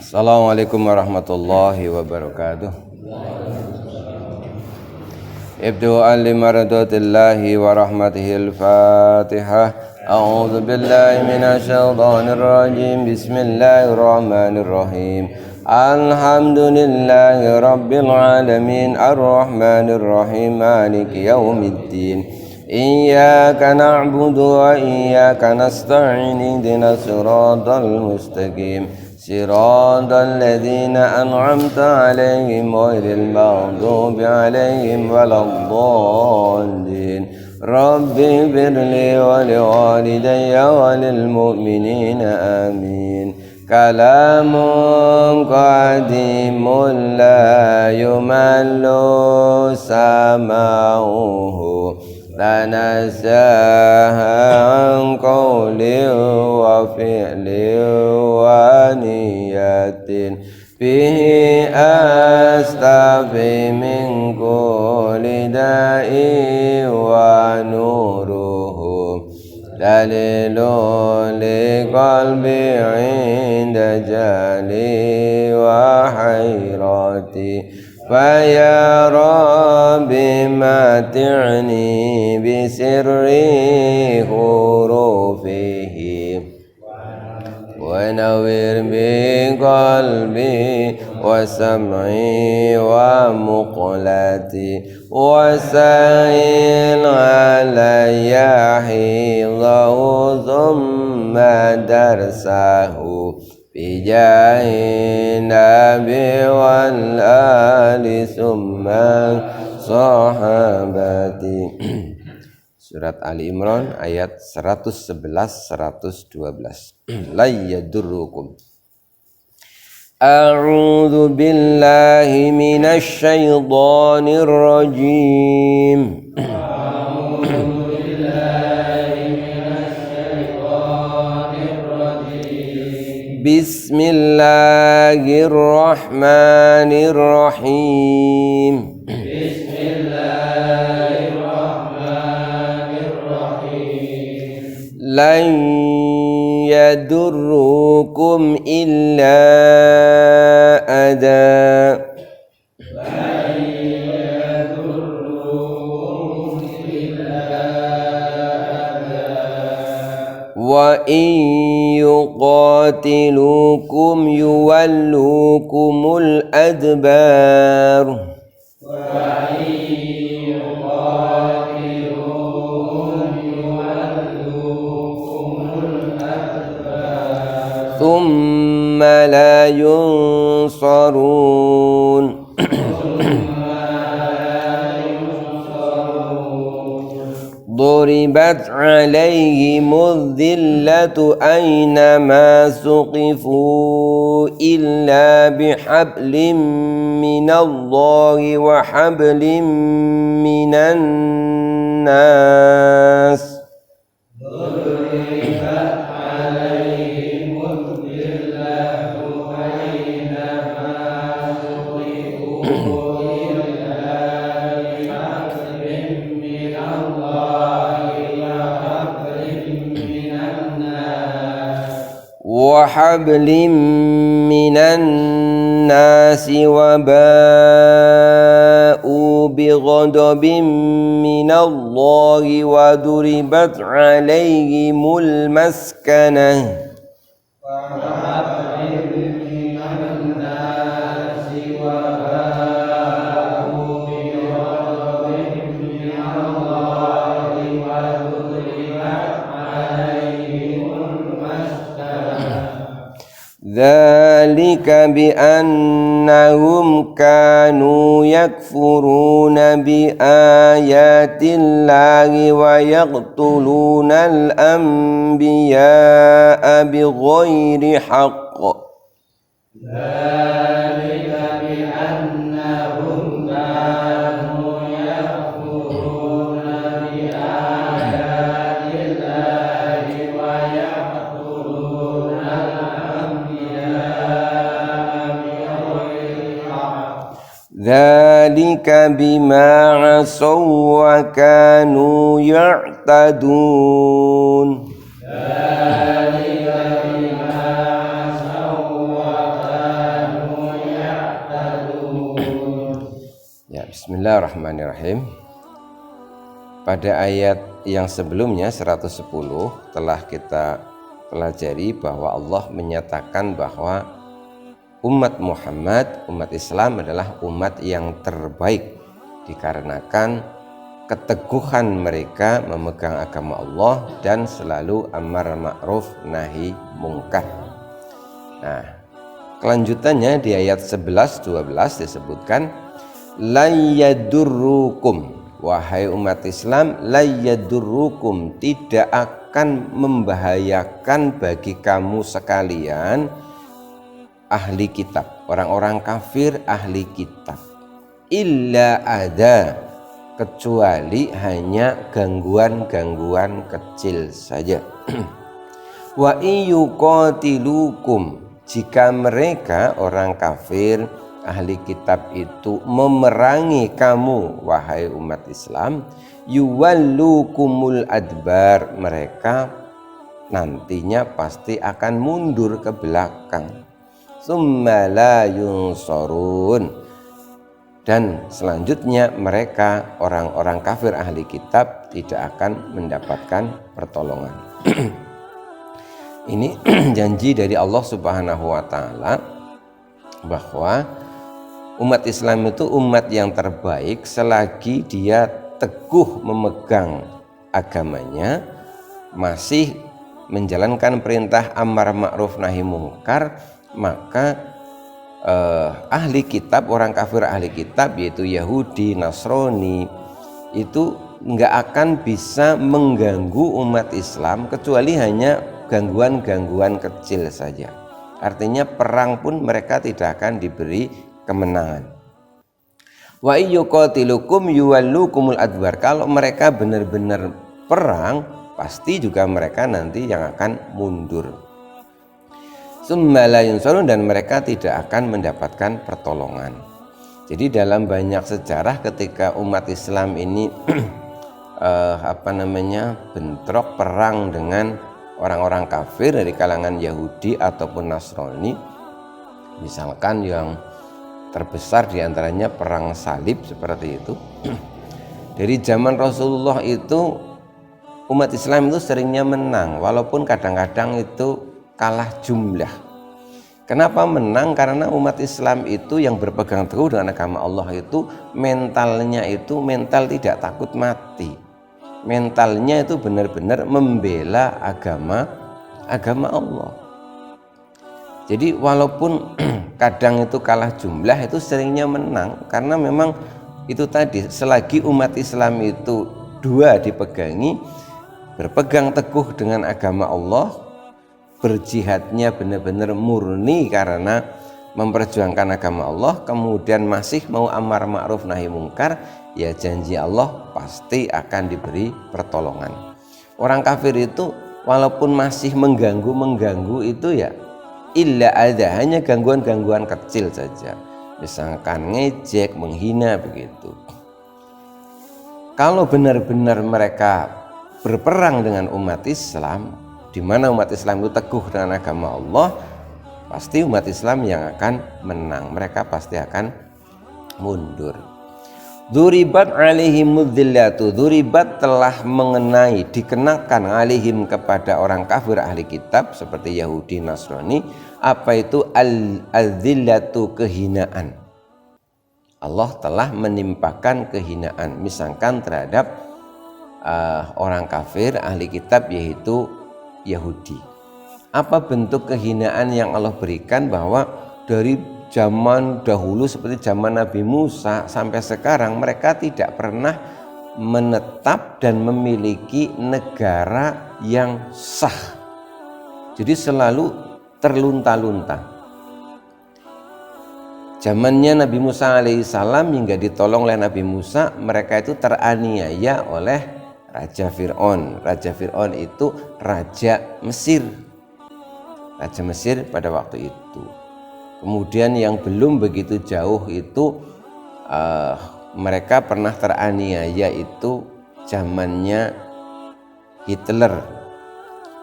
Assalamualaikum warahmatullahi wabarakatuh. Ibdu'an limaradatillahi wa rahmatihil fatihah. A'udhu billahi minasyaitanir rajim. Bismillahirrahmanirrahim. Alhamdulillahi rabbil alamin. Ar-rahmanir rahim. Maliki yaumiddin. Iyyaka na'budu wa iyyaka nasta'in. Ihdinas siratal mustaqim. صراط الذين أنعمت عليهم غير المغضوب عليهم ولا الضالين رب اغفر لي ولوالدي وللمؤمنين آمين كلام قديم لا يمل سماعه تنزه عن قول وفعل ونية فيه أستفي من كل داء ونوره دليل لقلبي عند جهلي وحيرتي فيا رب متعني بسر حروفه ونور بقلبي وسمعي ومقلتي وسائل علي حفظه ثم درسه بجاه النبي والآل ثم صحابتي. Surat Ali Imran ayat 111-112. La yadurrukum. A'udzu billahi minasy syaithanir rajim. Bismillahirrahmanirrahim. Lan yadurrukum illa ada. Wa in yuqatilukum yuwallukumul adbar. ثم لا ينصرون. ضربت عليهم الذلة أينما ثقفوا إلا بحبل من الله وحبل من الناس. وحبل من الناس وباءوا بغضب من الله وضربت عليهم المسكنة. ذلك بأنهم كانوا يكفرون بآيات الله ويقتلون الأنبياء بغير حق. ذلك بأنهم كانوا يكفرون بآيات الله ويقتلون ذلك بما عصوا وكانوا يعتدون. ذلك بما عصوا وكانوا Bismillahirrahmanirrahim. Pada ayat yang sebelumnya 110 telah kita pelajari bahwa Allah menyatakan bahwa umat Muhammad, umat Islam adalah umat yang terbaik dikarenakan keteguhan mereka memegang agama Allah dan selalu amar ma'ruf nahi mungkar. Nah, kelanjutannya di ayat 11-12 disebutkan la yadurrukum, wahai umat Islam, la yadurrukum, tidak akan membahayakan bagi kamu sekalian ahli kitab, orang-orang kafir ahli kitab, illa ada, kecuali hanya gangguan-gangguan kecil saja. Wa iyuqatilukum, jika mereka orang kafir ahli kitab itu memerangi kamu wahai umat Islam, yuwallukumul adbar, mereka nantinya pasti akan mundur ke belakang. Summa la yunsurun, dan selanjutnya mereka orang-orang kafir ahli kitab tidak akan mendapatkan pertolongan. Ini janji dari Allah Subhanahu wa taala bahwa umat Islam itu umat yang terbaik selagi dia teguh memegang agamanya, masih menjalankan perintah amar ma'ruf nahi mungkar, maka ahli kitab, orang kafir ahli kitab yaitu Yahudi, Nasrani itu nggak akan bisa mengganggu umat Islam kecuali hanya gangguan-gangguan kecil saja. Artinya perang pun mereka tidak akan diberi kemenangan. Wa iyyuqatilukum yuwallukumul adbar, kalau mereka benar-benar perang pasti juga mereka nanti yang akan mundur. Summa la yunsurun, dan mereka tidak akan mendapatkan pertolongan. Jadi dalam banyak sejarah ketika umat Islam ini bentrok perang dengan orang-orang kafir dari kalangan Yahudi ataupun Nasrani, misalkan yang terbesar diantaranya perang salib seperti itu. Dari zaman Rasulullah itu umat Islam itu seringnya menang, walaupun kadang-kadang itu kalah jumlah. Kenapa menang? Karena umat Islam itu yang berpegang teguh dengan agama Allah itu mentalnya itu mental tidak takut mati. Mentalnya itu benar-benar membela agama Allah. Jadi walaupun kadang itu kalah jumlah, itu seringnya menang, karena memang itu tadi, selagi umat Islam itu dua dipegangi, berpegang teguh dengan agama Allah, berjihadnya benar-benar murni karena memperjuangkan agama Allah, kemudian masih mau amar ma'ruf nahi mungkar, ya janji Allah pasti akan diberi pertolongan. Orang kafir itu walaupun masih mengganggu itu ya illa ada, hanya gangguan-gangguan kecil saja, misalkan ngejek, menghina begitu. Kalau benar-benar mereka berperang dengan umat Islam, di mana umat Islam itu teguh dengan agama Allah, pasti umat Islam yang akan menang, mereka pasti akan mundur. Duribat alaihimud dhillatu, duribat telah mengenai, dikenakan alaihim kepada orang kafir ahli kitab seperti Yahudi, Nasrani, apa itu al-dhillatu, kehinaan. Allah telah menimpakan kehinaan, misalkan terhadap orang kafir ahli kitab yaitu Yahudi. Apa bentuk kehinaan yang Allah berikan? Bahwa dari zaman dahulu seperti zaman Nabi Musa sampai sekarang mereka tidak pernah menetap dan memiliki negara yang sah. Jadi selalu terlunta-lunta. Zamannya Nabi Musa alaihissalam hingga ditolong oleh Nabi Musa, mereka itu teraniaya oleh Raja Fir'aun. Raja Fir'aun itu Raja Mesir. Raja Mesir pada waktu itu. Kemudian yang belum begitu jauh itu mereka pernah teraniaya itu zamannya Hitler,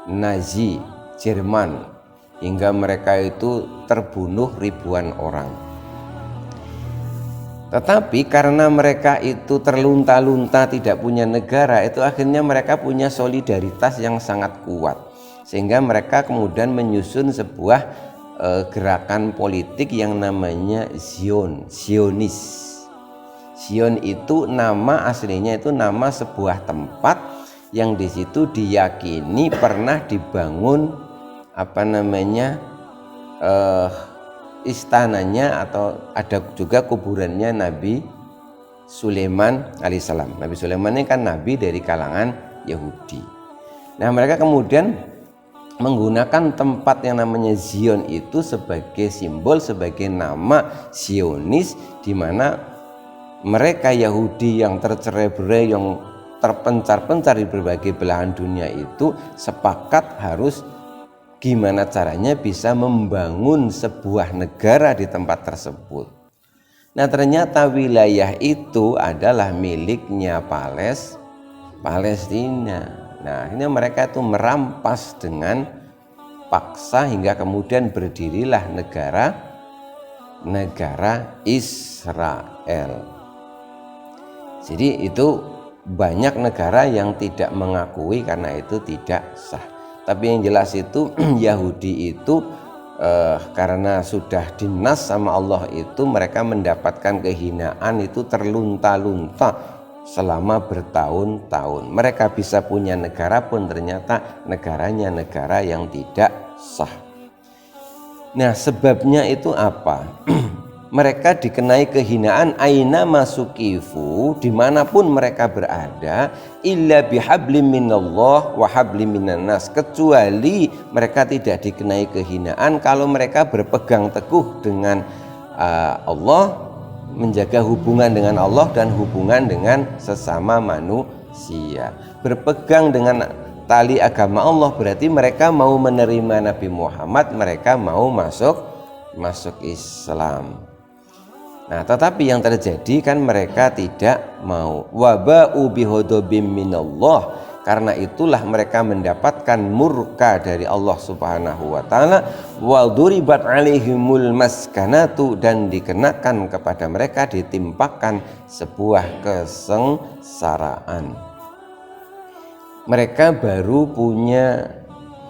Nazi, Jerman, hingga mereka itu terbunuh ribuan orang. Tetapi karena mereka itu terlunta-lunta tidak punya negara, itu akhirnya mereka punya solidaritas yang sangat kuat, sehingga mereka kemudian menyusun sebuah gerakan politik yang namanya Zionis. Zion itu nama aslinya, itu nama sebuah tempat yang di situ diyakini pernah dibangun istananya, atau ada juga kuburannya Nabi Sulaiman alaihissalam. Nabi Sulaiman ini kan nabi dari kalangan Yahudi. Nah, mereka kemudian menggunakan tempat yang namanya Zion itu sebagai simbol, sebagai nama Zionis, di mana mereka Yahudi yang tercerai-berai, yang terpencar-pencar di berbagai belahan dunia itu sepakat harus gimana caranya bisa membangun sebuah negara di tempat tersebut. Nah, ternyata wilayah itu adalah miliknya Palestina. Nah, akhirnya mereka itu merampas dengan paksa hingga kemudian berdirilah negara Israel. Jadi itu banyak negara yang tidak mengakui karena itu tidak sah. Tapi yang jelas itu Yahudi itu karena sudah dinas sama Allah itu mereka mendapatkan kehinaan itu terlunta-lunta selama bertahun-tahun. Mereka bisa punya negara pun ternyata negaranya negara yang tidak sah. Nah, sebabnya itu apa? Mereka dikenai kehinaan aina masukifu, dimanapun mereka berada, illa bihablim minallah wa hablim minan nas, kecuali mereka tidak dikenai kehinaan kalau mereka berpegang teguh dengan Allah, menjaga hubungan dengan Allah dan hubungan dengan sesama manusia. Berpegang dengan tali agama Allah berarti mereka mau menerima Nabi Muhammad, mereka mau masuk Islam. Nah, tetapi yang terjadi kan mereka tidak mau. Waba'u bihodobim minallah, karena itulah mereka mendapatkan murka dari Allah Subhanahu wa taala. Wa duribat alaihimul maskanatu, dan dikenakan kepada mereka, ditimpakan sebuah kesengsaraan. Mereka baru punya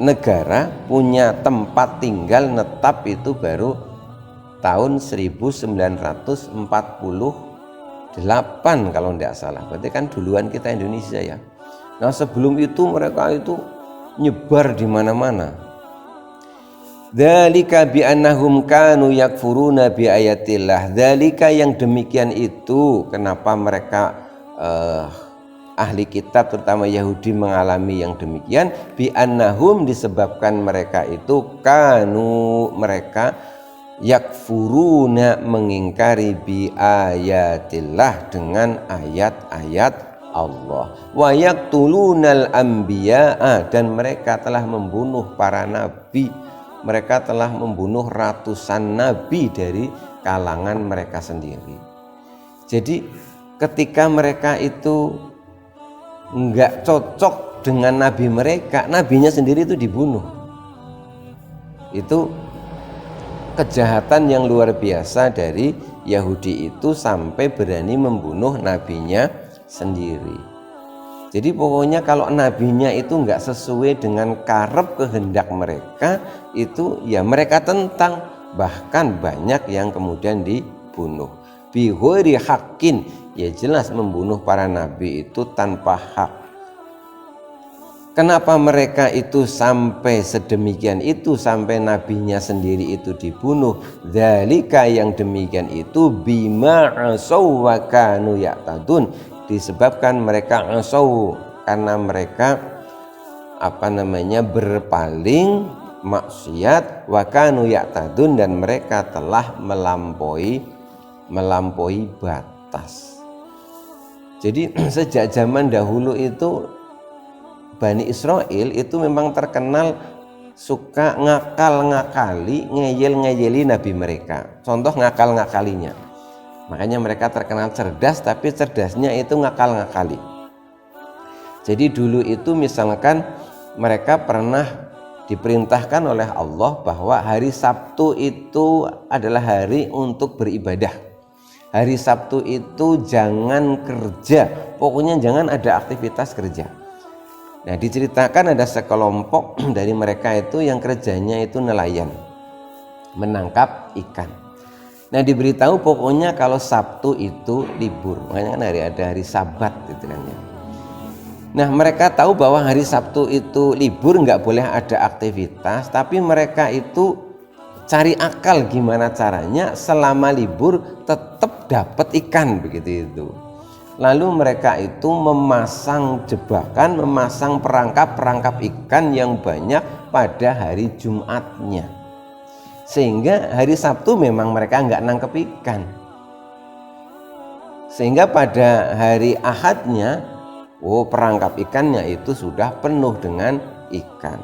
negara, punya tempat tinggal netap itu baru tahun 1948 kalau tidak salah. Berarti kan duluan kita Indonesia ya. Nah, sebelum itu mereka itu nyebar di mana-mana. Dzalika bi annahum kanu yakfuruna bi ayatillah. Dzalika, yang demikian itu kenapa mereka ahli kitab terutama Yahudi mengalami yang demikian, bi annahum, disebabkan mereka itu mereka yakfuruna, mengingkari, bi ayatillah, dengan ayat-ayat Allah, wa yaqtulunal anbiya'a, dan mereka telah membunuh para nabi, mereka telah membunuh ratusan nabi dari kalangan mereka sendiri. Jadi ketika mereka itu enggak cocok dengan nabi mereka, nabinya sendiri itu dibunuh. Itu kejahatan yang luar biasa dari Yahudi itu, sampai berani membunuh nabinya sendiri. Jadi pokoknya kalau nabinya itu enggak sesuai dengan karep kehendak mereka, itu ya mereka tentang. Bahkan banyak yang kemudian dibunuh bi ghairi haqqin, ya jelas membunuh para nabi itu tanpa hak. Kenapa mereka itu sampai sedemikian itu, sampai nabinya sendiri itu dibunuh? Dzalika, yang demikian itu, bima asaw wa kanu ya'tadun, disebabkan mereka asaw, karena mereka berpaling maksiat, wa kanu ya'tadun, dan mereka telah melampaui batas. Jadi sejak zaman dahulu itu Bani Israel itu memang terkenal suka ngakal-ngakali, ngeyel-ngeyeli nabi mereka. Contoh ngakal-ngakalinya. Makanya mereka terkenal cerdas, tapi cerdasnya itu ngakal-ngakali. Jadi dulu itu misalkan mereka pernah diperintahkan oleh Allah bahwa hari Sabtu itu adalah hari untuk beribadah. hari Sabtu itu jangan kerja, pokoknya jangan ada aktivitas kerja. Nah, diceritakan ada sekelompok dari mereka itu yang kerjanya itu nelayan, menangkap ikan. Nah, diberitahu pokoknya kalau Sabtu itu libur, makanya kan ada hari Sabat gitu kan ya. Nah, mereka tahu bahwa hari Sabtu itu libur, nggak boleh ada aktivitas, tapi mereka itu cari akal gimana caranya selama libur tetap dapat ikan begitu itu. Lalu mereka itu memasang jebakan, memasang perangkap ikan yang banyak pada hari Jumatnya, sehingga hari Sabtu memang mereka nggak nangkep ikan, sehingga pada hari Ahadnya perangkap ikannya itu sudah penuh dengan ikan.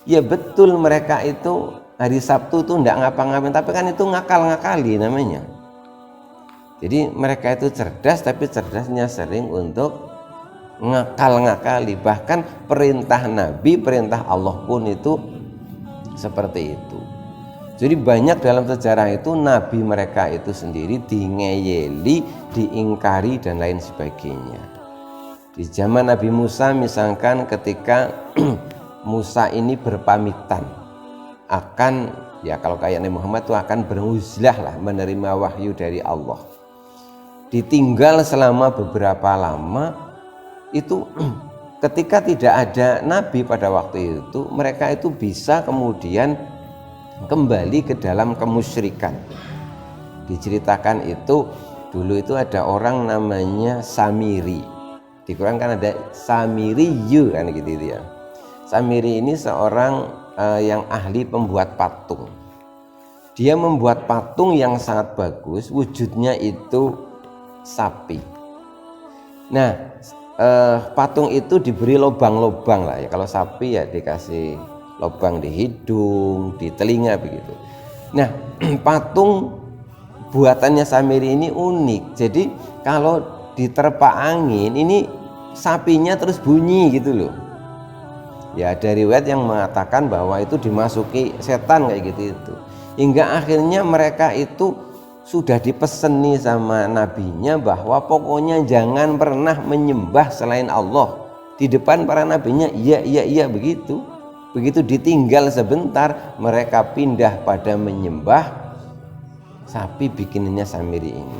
Ya betul, mereka itu hari Sabtu tuh enggak ngapa-ngapain, tapi kan itu ngakal-ngakali namanya. Jadi mereka itu cerdas, tapi cerdasnya sering untuk ngakal-ngakali. Bahkan perintah Nabi, perintah Allah pun itu seperti itu. Jadi banyak dalam sejarah itu Nabi mereka itu sendiri dingeyeli, diingkari dan lain sebagainya. Di zaman Nabi Musa misalkan ketika Musa ini berpamitan akan, ya kalau kayak Nabi Muhammad itu akan beruzlah lah, menerima wahyu dari Allah, ditinggal selama beberapa lama itu. Ketika tidak ada Nabi pada waktu itu, mereka itu bisa kemudian kembali ke dalam kemusyrikan. Diceritakan itu dulu itu ada orang namanya Samiri, di Quran kan ada Samiriyu kan gitu ya. Samiri ini seorang yang ahli pembuat patung. Dia membuat patung yang sangat bagus, wujudnya itu sapi. Nah, patung itu diberi lubang-lubang lah ya. Kalau sapi ya dikasih lubang di hidung, di telinga begitu. Nah, patung buatannya Samiri ini unik. Jadi kalau diterpa angin ini sapinya terus bunyi gitu loh. Ya, ada riwayat yang mengatakan bahwa itu dimasuki setan kayak gitu itu. Hingga akhirnya mereka itu sudah dipeseni sama nabinya bahwa pokoknya jangan pernah menyembah selain Allah. Di depan para nabinya iya begitu. Begitu ditinggal sebentar, mereka pindah pada menyembah sapi bikinannya Samiri ini.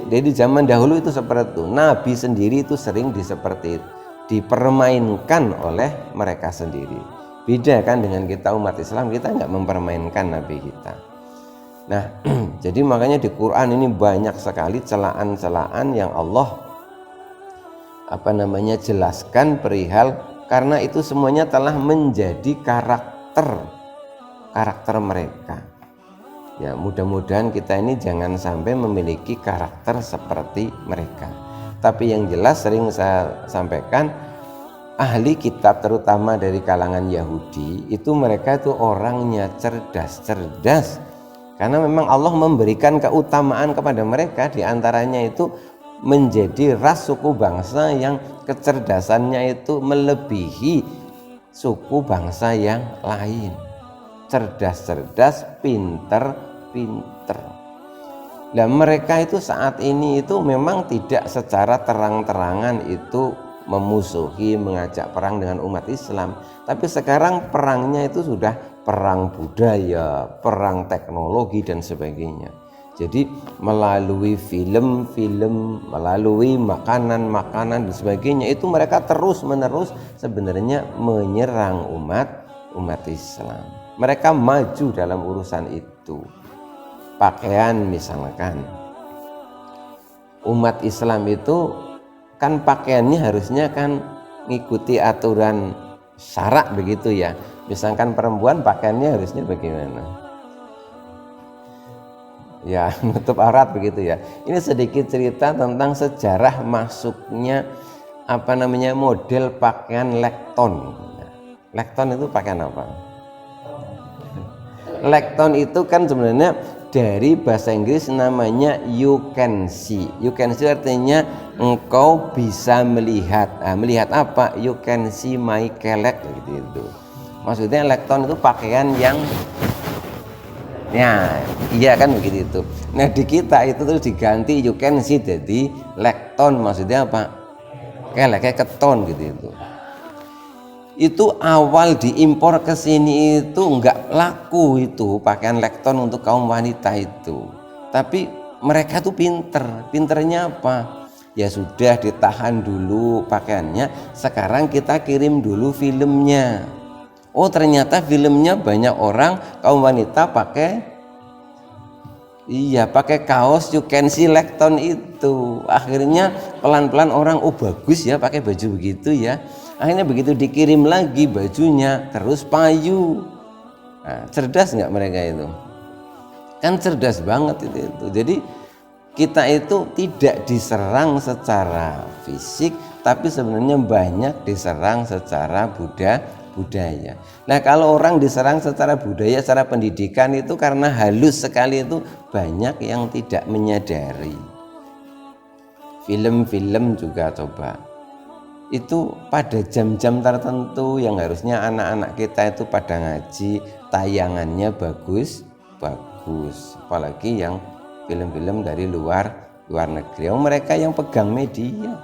Jadi zaman dahulu itu seperti itu. Nabi sendiri itu sering seperti itu, dipermainkan oleh mereka sendiri. Beda kan dengan kita umat Islam, kita nggak mempermainkan Nabi kita. Nah, jadi makanya di Quran ini banyak sekali celaan-celaan yang Allah jelaskan perihal, karena itu semuanya telah menjadi karakter mereka. Ya, mudah-mudahan kita ini jangan sampai memiliki karakter seperti mereka. Tapi yang jelas sering saya sampaikan, ahli kitab terutama dari kalangan Yahudi itu mereka itu orangnya cerdas. Karena memang Allah memberikan keutamaan kepada mereka, diantaranya itu menjadi ras suku bangsa yang kecerdasannya itu melebihi suku bangsa yang lain. Cerdas, pinter. Nah, mereka itu saat ini itu memang tidak secara terang-terangan itu memusuhi, mengajak perang dengan umat Islam, tapi sekarang perangnya itu sudah perang budaya, perang teknologi dan sebagainya. Jadi melalui film, melalui makanan dan sebagainya, itu mereka terus-menerus sebenarnya menyerang umat Islam. Mereka maju dalam urusan itu. Pakaian misalkan, umat Islam itu kan pakaiannya harusnya kan ngikuti aturan syarak begitu ya. Misalkan perempuan pakaiannya harusnya bagaimana? Ya, nutup aurat begitu ya. Ini sedikit cerita tentang sejarah masuknya model pakaian lekton. Lekton itu pakaian apa? Lekton itu kan sebenarnya dari bahasa Inggris namanya you can see. You can see artinya engkau bisa melihat. Melihat apa? You can see my kelek gitu. Maksudnya lekton itu pakaian yang Ya, iya kan begitu itu. Nah di kita itu terus diganti you can see jadi lekton, maksudnya apa? Kayak keton gitu itu. Itu awal diimpor ke sini itu nggak laku itu pakaian lekton untuk kaum wanita itu. Tapi mereka tuh pinternya apa? Ya sudah ditahan dulu pakaiannya, sekarang kita kirim dulu filmnya. Oh ternyata filmnya banyak orang kaum wanita pakai pakai kaos you can see lekton itu. Akhirnya pelan-pelan orang oh bagus ya pakai baju begitu ya. Akhirnya begitu dikirim lagi bajunya terus payu. Nah, cerdas nggak mereka itu? Kan cerdas banget itu. Jadi kita itu tidak diserang secara fisik, tapi sebenarnya banyak diserang secara budaya. Nah kalau orang diserang secara budaya, secara pendidikan itu karena halus sekali itu banyak yang tidak menyadari. Film-film juga coba itu pada jam-jam tertentu yang harusnya anak-anak kita itu pada ngaji, tayangannya bagus, apalagi yang film-film dari luar negeri, mereka yang pegang media.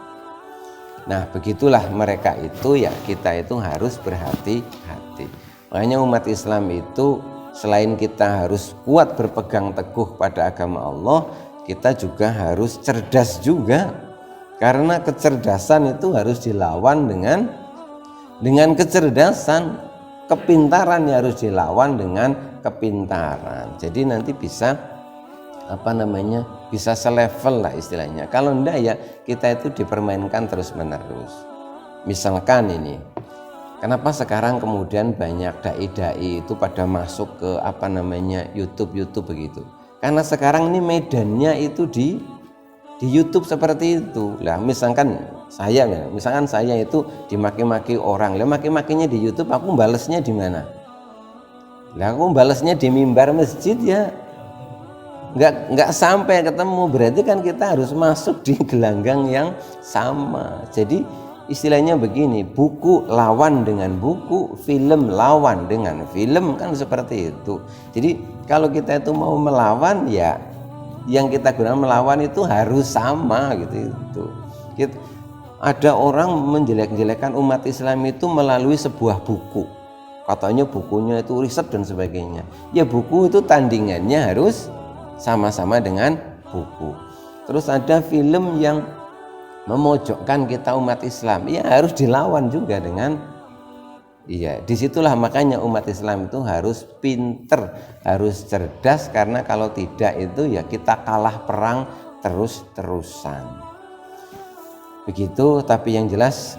Nah begitulah mereka itu ya, kita itu harus berhati-hati. Makanya umat Islam itu selain kita harus kuat berpegang teguh pada agama Allah, kita juga harus cerdas juga. Karena kecerdasan itu harus dilawan dengan kecerdasan, kepintaran ya harus dilawan dengan kepintaran. Jadi nanti bisa bisa selevel lah istilahnya. Kalau enggak ya kita itu dipermainkan terus menerus. Misalkan ini, kenapa sekarang kemudian banyak dai-dai itu pada masuk ke YouTube begitu? Karena sekarang ini medannya itu di YouTube seperti itu. Lah misalkan saya itu dimaki-maki orang, lah maki-makinya di YouTube, aku balesnya di mana? Lah aku balesnya di mimbar masjid ya. Nggak sampai ketemu, berarti kan kita harus masuk di gelanggang yang sama. Jadi istilahnya begini, buku lawan dengan buku, film lawan dengan film, kan seperti itu. Jadi kalau kita itu mau melawan ya yang kita gunakan melawan itu harus sama gitu. Ada orang menjelek-jelekan umat Islam itu melalui sebuah buku, katanya bukunya itu riset dan sebagainya. Ya buku itu tandingannya harus sama-sama dengan buku. Terus ada film yang memojokkan kita umat Islam, ya harus dilawan juga dengan disitulah makanya umat Islam itu harus pinter, harus cerdas, karena kalau tidak itu ya kita kalah perang terus-terusan begitu. Tapi yang jelas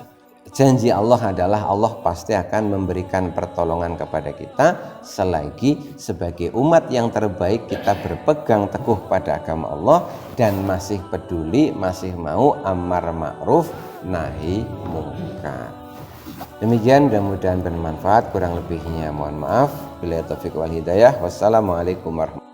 janji Allah adalah Allah pasti akan memberikan pertolongan kepada kita selagi sebagai umat yang terbaik kita berpegang teguh pada agama Allah dan masih peduli, masih mau amar ma'ruf nahi mungkar. Demikian, mudah-mudahan bermanfaat. Kurang lebihnya mohon maaf. Billahi taufiq wal hidayah. Wassalamualaikum warahmatullahi wabarakatuh.